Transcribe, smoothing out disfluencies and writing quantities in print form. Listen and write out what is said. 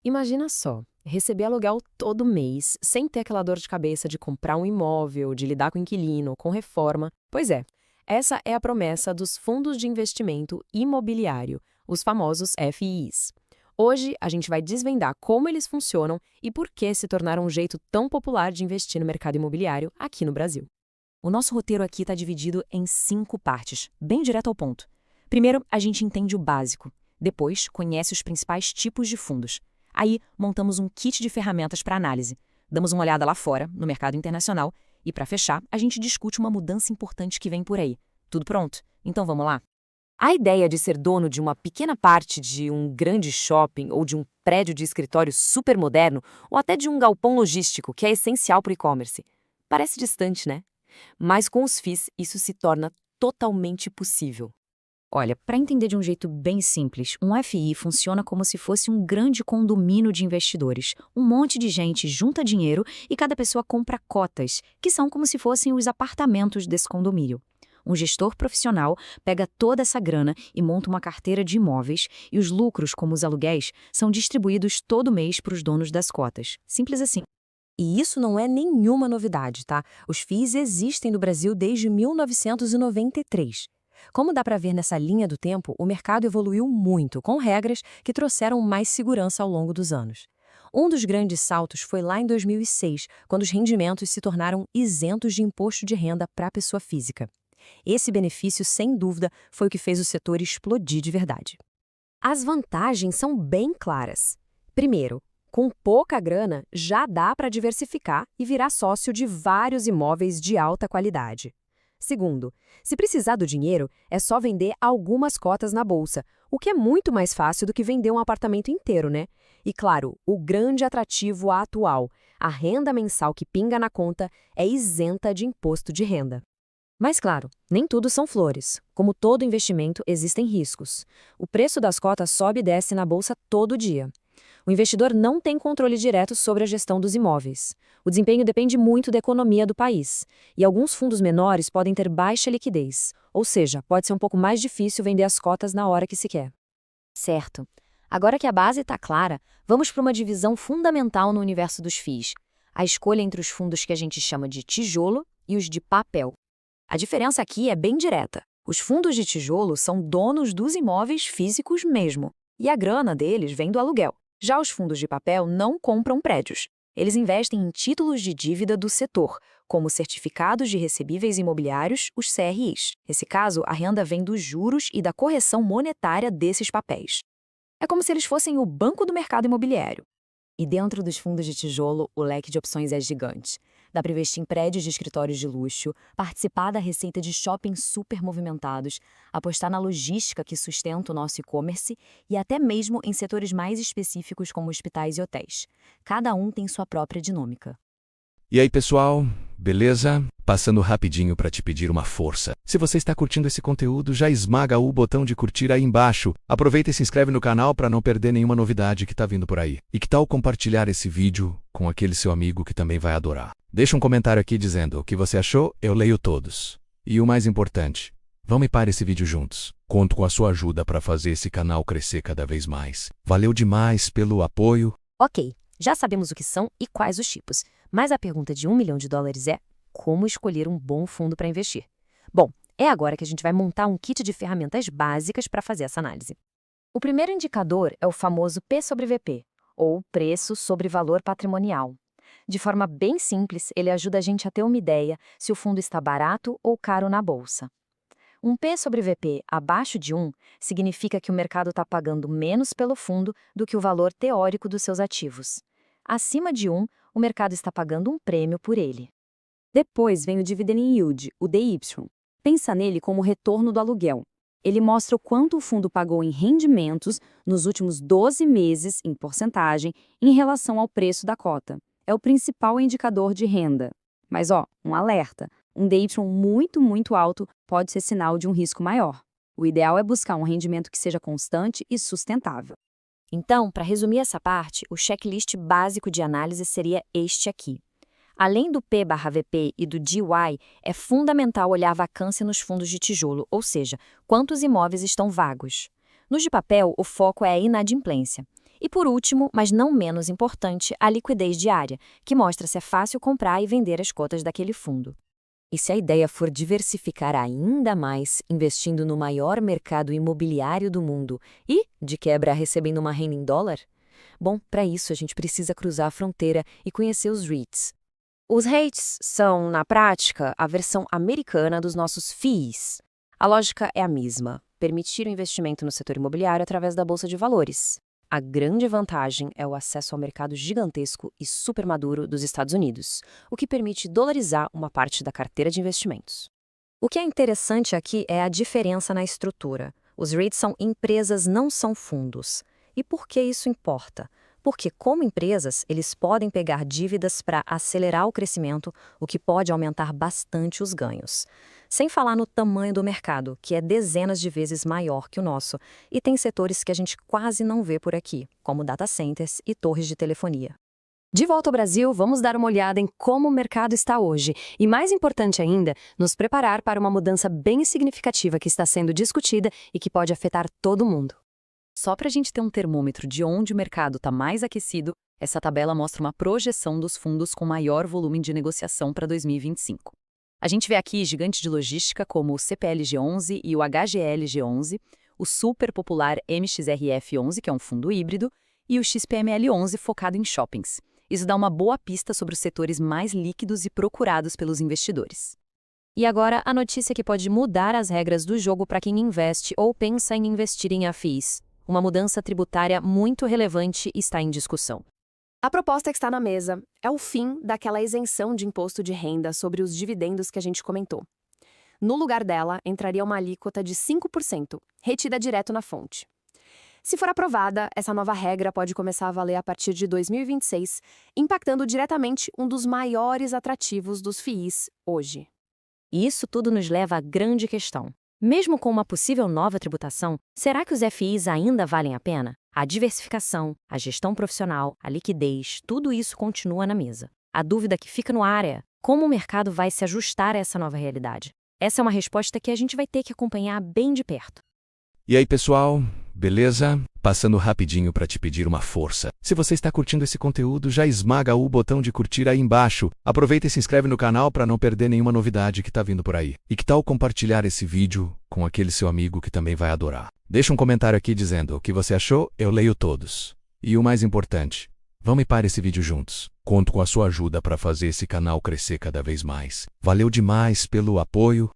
Imagina só, receber aluguel todo mês, sem ter aquela dor de cabeça de comprar um imóvel, de lidar com inquilino, com reforma. Pois é, essa é a promessa dos fundos de investimento imobiliário, os famosos FIIs. Hoje a gente vai desvendar como eles funcionam e por que se tornaram um jeito tão popular de investir no mercado imobiliário aqui no Brasil. O nosso roteiro aqui está dividido em 5 partes, bem direto ao ponto. Primeiro, a gente entende o básico. Depois, conhece os principais tipos de fundos. Aí, montamos um kit de ferramentas para análise. Damos uma olhada lá fora, no mercado internacional. E, para fechar, a gente discute uma mudança importante que vem por aí. Tudo pronto? Então vamos lá? A ideia de ser dono de uma pequena parte de um grande shopping ou de um prédio de escritório super moderno ou até de um galpão logístico, que é essencial para o e-commerce, parece distante, né? Mas com os FIIs, isso se torna totalmente possível. Olha, para entender de um jeito bem simples, um FI funciona como se fosse um grande condomínio de investidores. Um monte de gente junta dinheiro e cada pessoa compra cotas, que são como se fossem os apartamentos desse condomínio. Um gestor profissional pega toda essa grana e monta uma carteira de imóveis e os lucros, como os aluguéis, são distribuídos todo mês para os donos das cotas. Simples assim. E isso não é nenhuma novidade, tá? Os FIIs existem no Brasil desde 1993. Como dá para ver nessa linha do tempo, o mercado evoluiu muito, com regras que trouxeram mais segurança ao longo dos anos. Um dos grandes saltos foi lá em 2006, quando os rendimentos se tornaram isentos de imposto de renda para a pessoa física. Esse benefício, sem dúvida, foi o que fez o setor explodir de verdade. As vantagens são bem claras. Primeiro, com pouca grana, já dá para diversificar e virar sócio de vários imóveis de alta qualidade. Segundo, se precisar do dinheiro, é só vender algumas cotas na bolsa, o que é muito mais fácil do que vender um apartamento inteiro, né? E claro, o grande atrativo atual, a renda mensal que pinga na conta é isenta de imposto de renda. Mas claro, nem tudo são flores. Como todo investimento, existem riscos. O preço das cotas sobe e desce na bolsa todo dia. O investidor não tem controle direto sobre a gestão dos imóveis. O desempenho depende muito da economia do país. E alguns fundos menores podem ter baixa liquidez, ou seja, pode ser um pouco mais difícil vender as cotas na hora que se quer. Certo. Agora que a base está clara, vamos para uma divisão fundamental no universo dos FIIs. A escolha entre os fundos que a gente chama de tijolo e os de papel. A diferença aqui é bem direta. Os fundos de tijolo são donos dos imóveis físicos mesmo, e a grana deles vem do aluguel. Já os fundos de papel não compram prédios. Eles investem em títulos de dívida do setor, como certificados de recebíveis imobiliários, os CRIs. Nesse caso, a renda vem dos juros e da correção monetária desses papéis. É como se eles fossem o banco do mercado imobiliário. E dentro dos fundos de tijolo, o leque de opções é gigante. Dá para investir em prédios de escritórios de luxo, participar da receita de shoppings super movimentados, apostar na logística que sustenta o nosso e-commerce e até mesmo em setores mais específicos como hospitais e hotéis. Cada um tem sua própria dinâmica. E aí, pessoal? Beleza? Passando rapidinho para te pedir uma força. Se você está curtindo esse conteúdo, já esmaga o botão de curtir aí embaixo. Aproveita e se inscreve no canal para não perder nenhuma novidade que está vindo por aí. E que tal compartilhar esse vídeo com aquele seu amigo que também vai adorar? Deixa um comentário aqui dizendo o que você achou, eu leio todos. E o mais importante, vamos para esse vídeo juntos. Conto com a sua ajuda para fazer esse canal crescer cada vez mais. Valeu demais pelo apoio. Ok, já sabemos o que são e quais os tipos. Mas a pergunta de $1 milhão é: como escolher um bom fundo para investir? Bom, é agora que a gente vai montar um kit de ferramentas básicas para fazer essa análise. O primeiro indicador é o famoso P sobre VP, ou preço sobre valor patrimonial. De forma bem simples, ele ajuda a gente a ter uma ideia se o fundo está barato ou caro na bolsa. Um P sobre VP abaixo de 1 significa que o mercado está pagando menos pelo fundo do que o valor teórico dos seus ativos. Acima de 1, o mercado está pagando um prêmio por ele. Depois vem o Dividend Yield, o DY. Pensa nele como o retorno do aluguel. Ele mostra o quanto o fundo pagou em rendimentos nos últimos 12 meses, em porcentagem, em relação ao preço da cota. É o principal indicador de renda. Mas, um alerta. Um DY muito alto pode ser sinal de um risco maior. O ideal é buscar um rendimento que seja constante e sustentável. Então, para resumir essa parte, o checklist básico de análise seria este aqui. Além do P/VP e do DY, é fundamental olhar a vacância nos fundos de tijolo, ou seja, quantos imóveis estão vagos. Nos de papel, o foco é a inadimplência. E por último, mas não menos importante, a liquidez diária, que mostra se é fácil comprar e vender as cotas daquele fundo. E se a ideia for diversificar ainda mais, investindo no maior mercado imobiliário do mundo e, de quebra, recebendo uma renda em dólar? Bom, para isso a gente precisa cruzar a fronteira e conhecer os REITs. Os REITs são, na prática, a versão americana dos nossos FIIs. A lógica é a mesma: permitir o investimento no setor imobiliário através da Bolsa de Valores. A grande vantagem é o acesso ao mercado gigantesco e super maduro dos Estados Unidos, o que permite dolarizar uma parte da carteira de investimentos. O que é interessante aqui é a diferença na estrutura. Os REITs são empresas, não são fundos. E por que isso importa? Porque, como empresas, eles podem pegar dívidas para acelerar o crescimento, o que pode aumentar bastante os ganhos. Sem falar no tamanho do mercado, que é dezenas de vezes maior que o nosso, e tem setores que a gente quase não vê por aqui, como data centers e torres de telefonia. De volta ao Brasil, vamos dar uma olhada em como o mercado está hoje e, mais importante ainda, nos preparar para uma mudança bem significativa que está sendo discutida e que pode afetar todo mundo. Só para a gente ter um termômetro de onde o mercado está mais aquecido, essa tabela mostra uma projeção dos fundos com maior volume de negociação para 2025. A gente vê aqui gigantes de logística como o CPLG11 e o HGLG11, o super popular MXRF11, que é um fundo híbrido, e o XPML11 focado em shoppings. Isso dá uma boa pista sobre os setores mais líquidos e procurados pelos investidores. E agora a notícia que pode mudar as regras do jogo para quem investe ou pensa em investir em FIIs. Uma mudança tributária muito relevante está em discussão. A proposta que está na mesa é o fim daquela isenção de imposto de renda sobre os dividendos que a gente comentou. No lugar dela, entraria uma alíquota de 5%, retida direto na fonte. Se for aprovada, essa nova regra pode começar a valer a partir de 2026, impactando diretamente um dos maiores atrativos dos FIIs hoje. E isso tudo nos leva à grande questão. Mesmo com uma possível nova tributação, será que os FIIs ainda valem a pena? A diversificação, a gestão profissional, a liquidez, tudo isso continua na mesa. A dúvida que fica no ar é: como o mercado vai se ajustar a essa nova realidade? Essa é uma resposta que a gente vai ter que acompanhar bem de perto. E aí, pessoal? Beleza? Passando rapidinho para te pedir uma força. Se você está curtindo esse conteúdo, já esmaga o botão de curtir aí embaixo. Aproveita e se inscreve no canal para não perder nenhuma novidade que está vindo por aí. E que tal compartilhar esse vídeo com aquele seu amigo que também vai adorar? Deixa um comentário aqui dizendo o que você achou, eu leio todos. E o mais importante, vamos para esse vídeo juntos. Conto com a sua ajuda para fazer esse canal crescer cada vez mais. Valeu demais pelo apoio